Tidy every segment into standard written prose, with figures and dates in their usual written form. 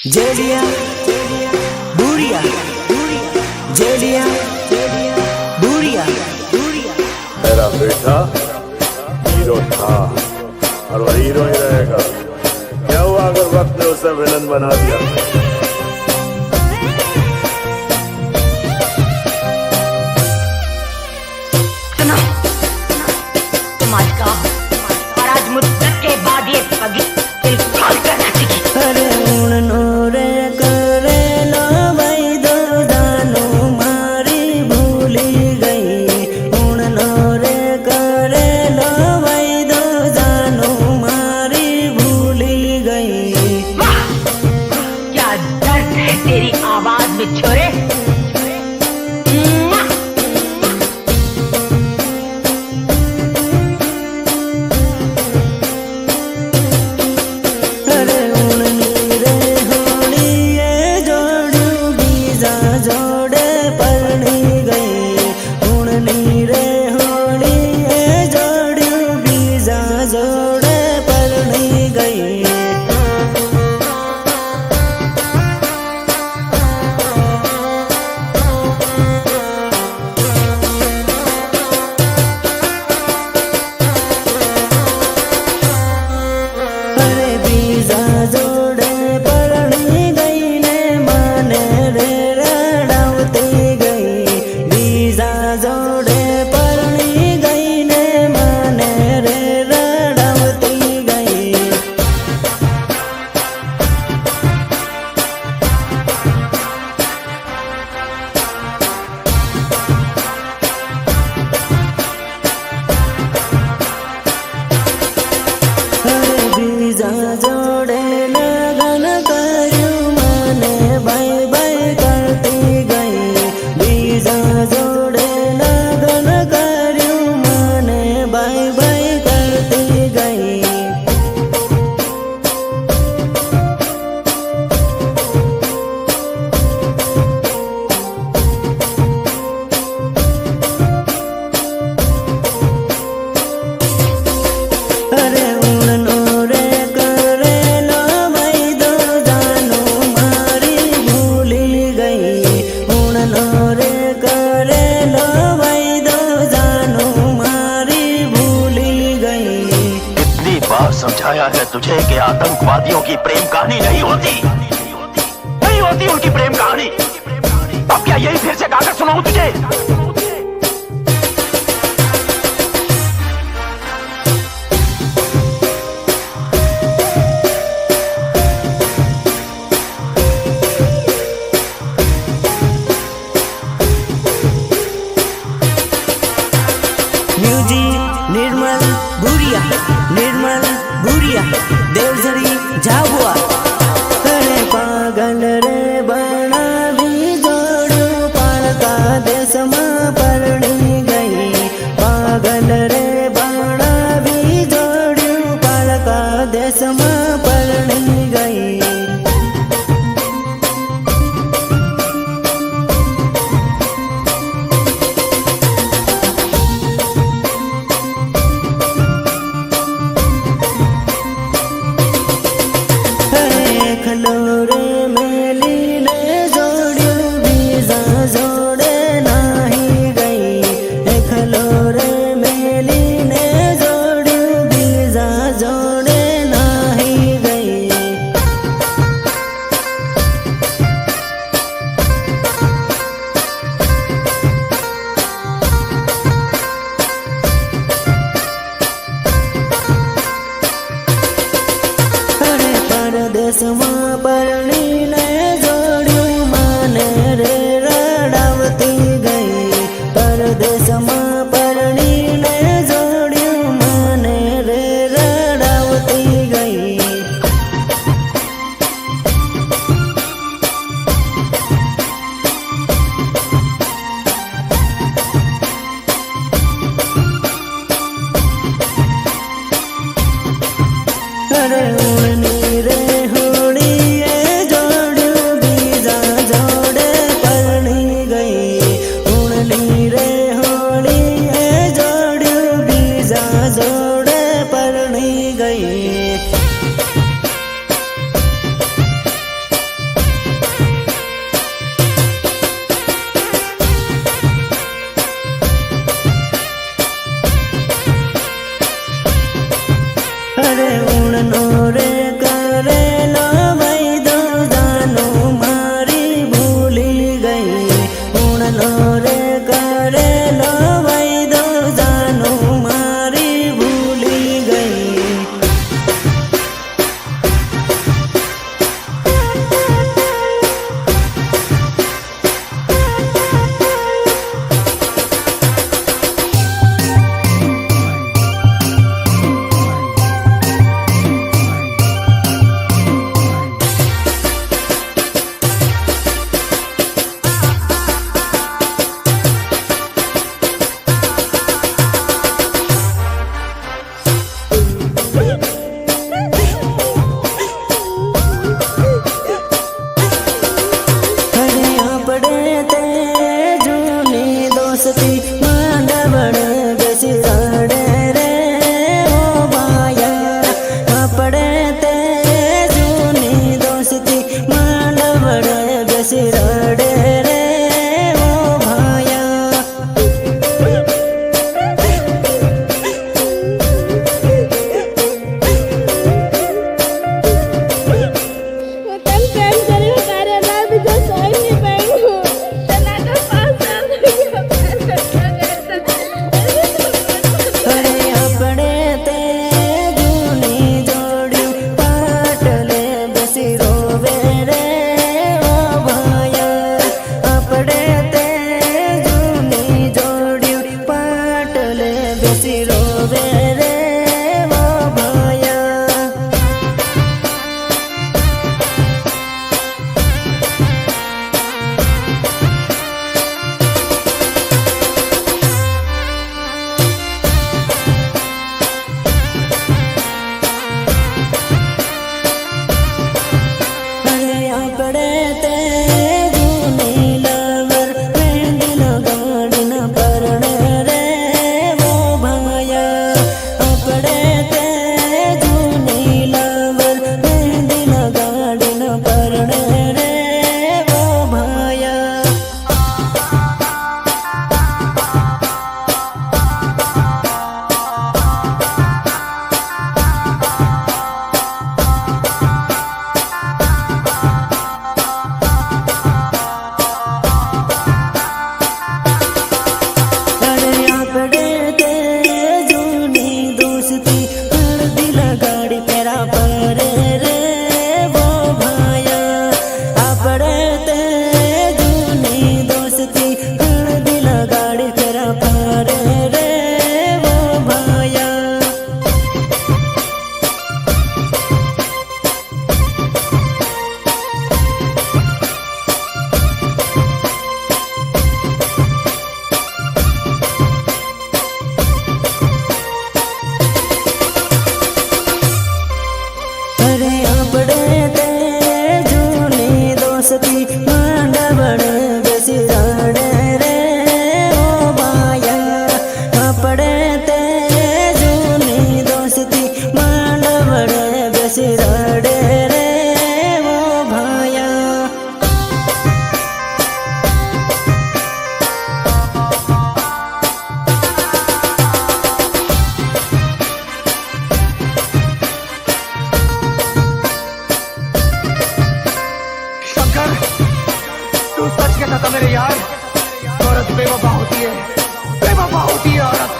जेलिया बुरिया जेलिया बुरिया मेरा बेटा हीरो था और वह हीरो ही रहेगा। क्या हुआ अगर वक्त ने उसे विलन बना दिया? सुनो, तुम आज का और आज मुद्दत के बाद ये पगी दिल खोल कर नाचेगी। अरे उड़नो रे करे लो भाई दो दानो मारी भूली गई। उड़नो रे करे लो भाई दो दानो मारी भूली गई। वाह! क्या दर्द है तेरी आवाज में छोरे। अरे उड़नी रे होली ये जोड़ू बीजा जोड़े परनी गई। उड़नी रे होली ये जोड़ू बीजा जोड़े परनी गई। अरे बीजा जोड़े परनी गई ने माने रे रड़ावती गई। बीजा जोड़े परनी गई ने माने रे रड़ावती गई। अरे बीजा जोड़े लगन करू माने बाई बाई करती गई। बीजा जोड़े लगन करू माने बाई बाई करती गई। अरे उड़नो रे करे लो भाई दो दानो मारी भूली गई। उड़नो रे करे लो भाई दो दानो मारी भूली गई। कितनी बार समझाया है तुझे कि आतंकवादियों की प्रेम कहानी नहीं होती, नहीं होती उनकी प्रेम कहानी। अब क्या यही फिर से गाकर सुनाऊं तुझे? म्यूजिक निर्मल भूरिया देवझरी झाबुआ। अरे पागल रे बना भी जोड़ू पालका देश में परणी गई। पागल रे बना भी जोड़ू पालका देश में परणी गई। खलोरे मेली ने जोड़ू बीजा जोड़े नाही गई। खलोरे मेली ने जोड़ू बीजा जोड़े नाही गई। अरे परदेश में परणी ने जोड़ू माने रे रड़ावती गई। परदेश में परणी ने जोड़ू माने रे रड़ावती गई। अरे उड़नी रे होड़ी ये जोड़ू बीजा जोड़े परनी गई। उड़नी रे होड़ी ये जोड़ू बीजा जोड़े परनी गई। अरे उड़नो रे करेलो वैदो जानो मारी भूली गई उड़नो रे करेलो वैदो जानो मारी भूली गई मेरे यार, औरत बेवफा होती है, बेवफा होती है औरत।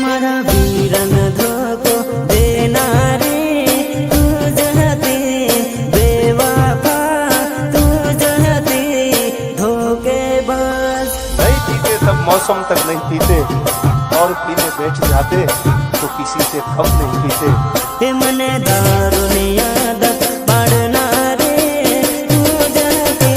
मारा वीरन धोको देना रे तू जहते बेवफा तू जहते धोखेबाज। नहीं पीते तब मौसम तक नहीं पीते और पीने बैठ जाते तो किसी से कम नहीं पीते। हे मने दारू ने आदत पड़ना रे तू जहते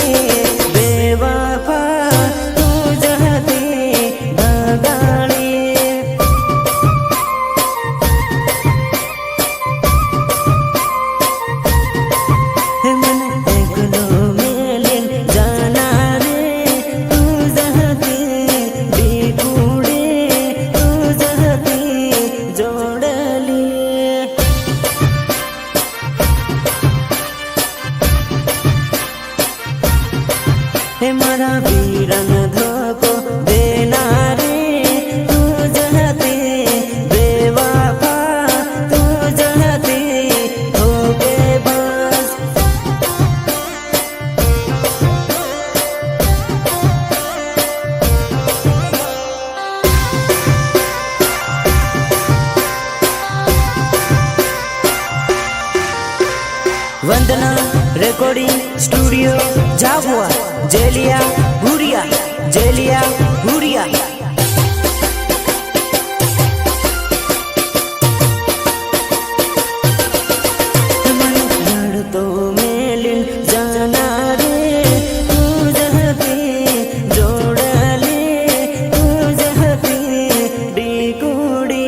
हे मारा वीरन धोको देनारे तू जहते बेवफा तू जहते धोखेबाज वंदना रिकॉर्डिंग स्टूडियो झाबुआ जेलिया हुरिया जेलिया हुरिया तो मेलिन जाना रे तू जहती जोड़ले तू जहती डीकुड़ी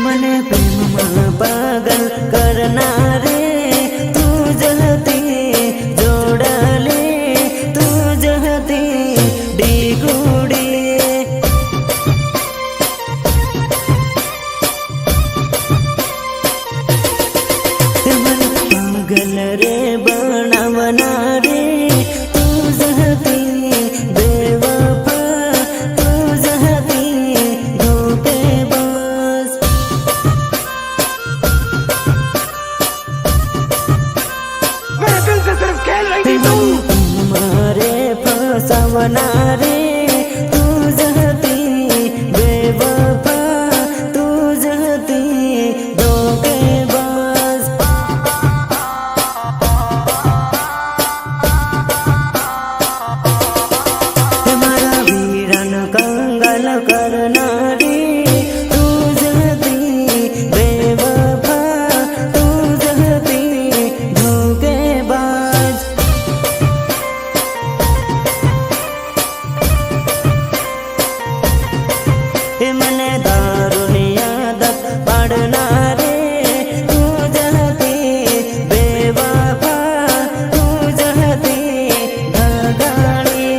मने प्रेम पागल करना रे तू जहती जोड़ले तू जहती डीगुड़ी मन पागल रे बनावना रे तू जहती बेवफा तू जहती धोखेबाज मेरे दिल से सिर्फ खेल रही थी तू। तुम्हारे फसावना रे तू जहती बेवफा तू जहती धोखेबाज हमारा वीरन कंगल करना रे तू जहती बेवफा तू जहती धोखेबाज मने दारुनी आदत पड़ना रे तू जहती बेवफा तू जहती धगाड़ी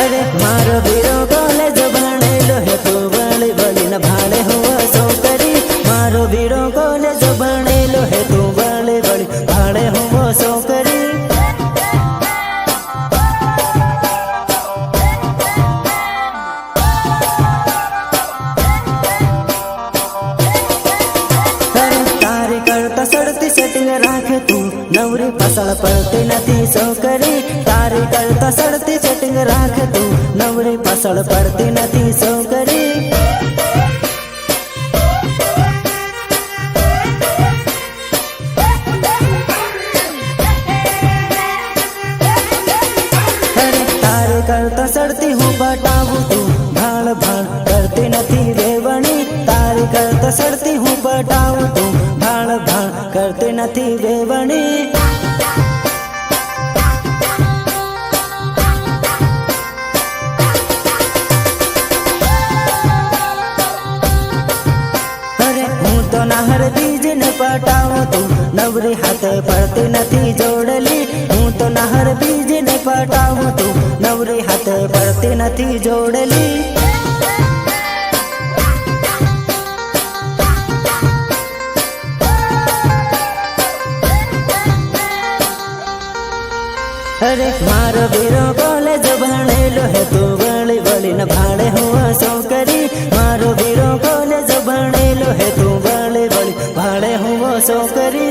अरे मारो वीरो कॉलेज भणेलो है तू बड़ी बड़ी न भाड़े हुआ सौकरी मारो वीरो कॉलेज भणेलो है तू बड़ी बड़ी भाड़े हुआ सौकरी तारी करता सड़ती सेटिंग राखे तू नवरी फसल पड़ती नथी सौकरी तारी करता सड़ती सेटिंग राखे तू नवरी फसल पड़ती नथी सौकरी अरे तारी करता सड़ती हूँ बटाऊ तू भाड़ भाड़ करती नथी रेवणी तारी करता सड़ती हूँ बटाऊ तू भाड़ भाड़ करती नथी रेवणी अरे हूँ तो नहर बीज न पटाऊ तू नवरी हाथे पड़ती नथी जोड़ली हूँ तो नहर बीज न पटाऊ तू नवरी हाथे पड़ती नथी जोड़ली अरे मारो वीरो कॉलेज भणेलो है तू बड़ी बड़ी न भाड़े हुआ सौकरी मारो वीरो कॉलेज भणेलो है तू बड़ी बड़ी भाड़े हुआ सौकरी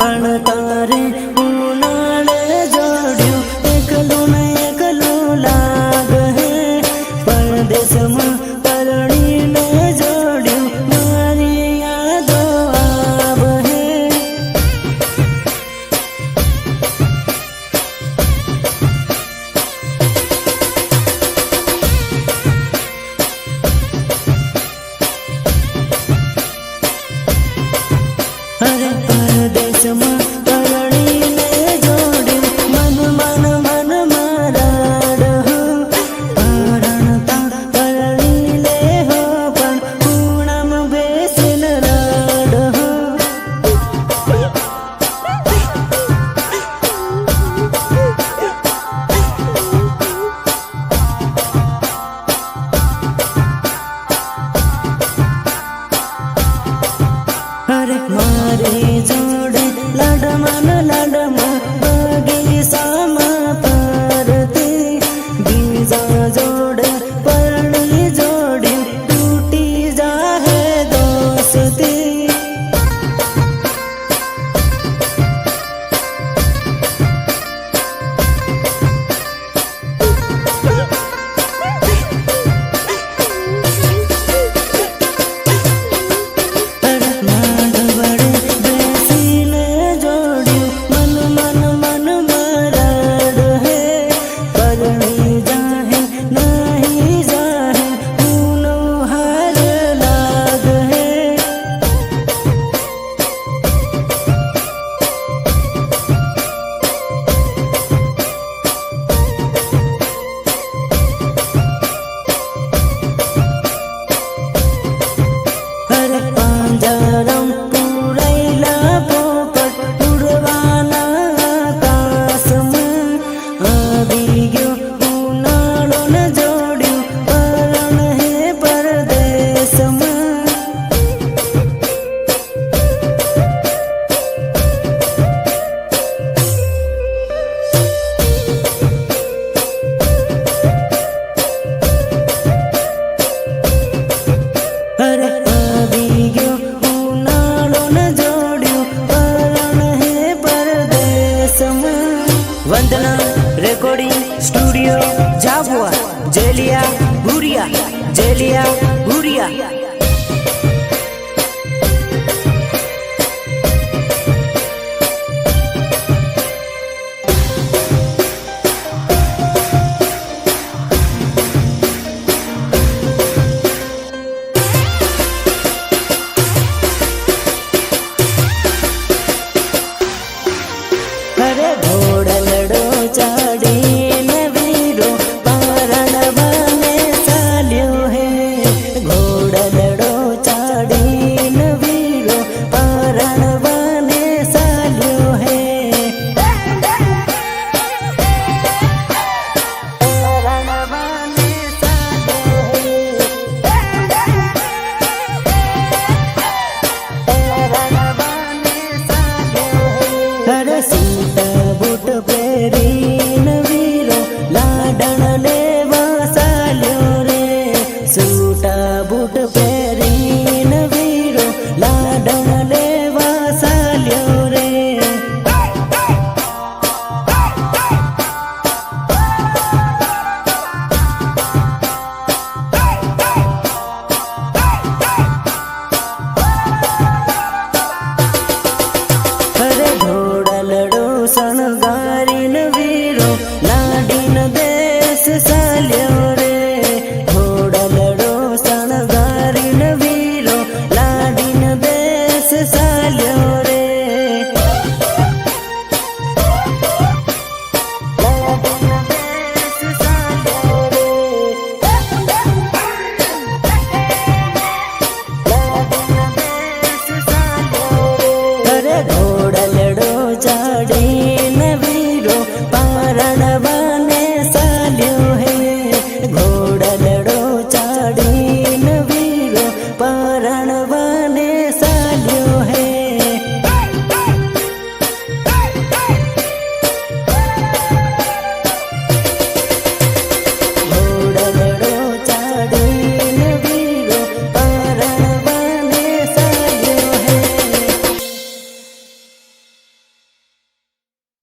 પણ તારે ઉનાળે જોડ્યું એકલું ને એકલું લાગે હે પરદેશમાં પરણીને જોડ્યું મારી યાદો આવે હે અરે પરદેશમાં પરણીને જોડ્યું મન મન મન મારા પરણતા પરણી લે હો પણ ખૂણામાં બેસીને રડ હો અરે મારી જોડે લાડમાં બગીચામાં ફરતી બીજા જોડે પરણી જોડ્યું તૂટી જાહે દોસ્તી બેસીને જોડ્યું મન મન મન મરાડ હે પરણી જાહે નહીં જાહે ઊનો હાર લાગ હે અરે પાંજરામ પૂરાયેલા પોપટ ઉડવાના આકાશમાં આવી ગયો ઉનાળો ને જોડ્યું પરણ હે પરદેશમાં અરે આવી ગયો ઉનાળો ને જોડ્યું પરણ હે પરદેશમાં વંદના રેકોર્ડિંગ સ્ટુડિયો જાબુઆ જેલિયા ભુરિયા અરે ઘોડલડો ચાડીને વીરો પારણ બને ચાલ્યો હે ઘોડલડો ચાડીને વીરો પારણ બને ચાલ્યો હે પારણ બને ચાલ્યો હે અરે સૂટા બૂટ પહેરીને વીરો લાડણ લેવા ચાલ્યો રે સૂટા બૂટ પહેરીને વીરો લાડણ લેવા ચાલ્યો રે અરે ઘોડલડો સણ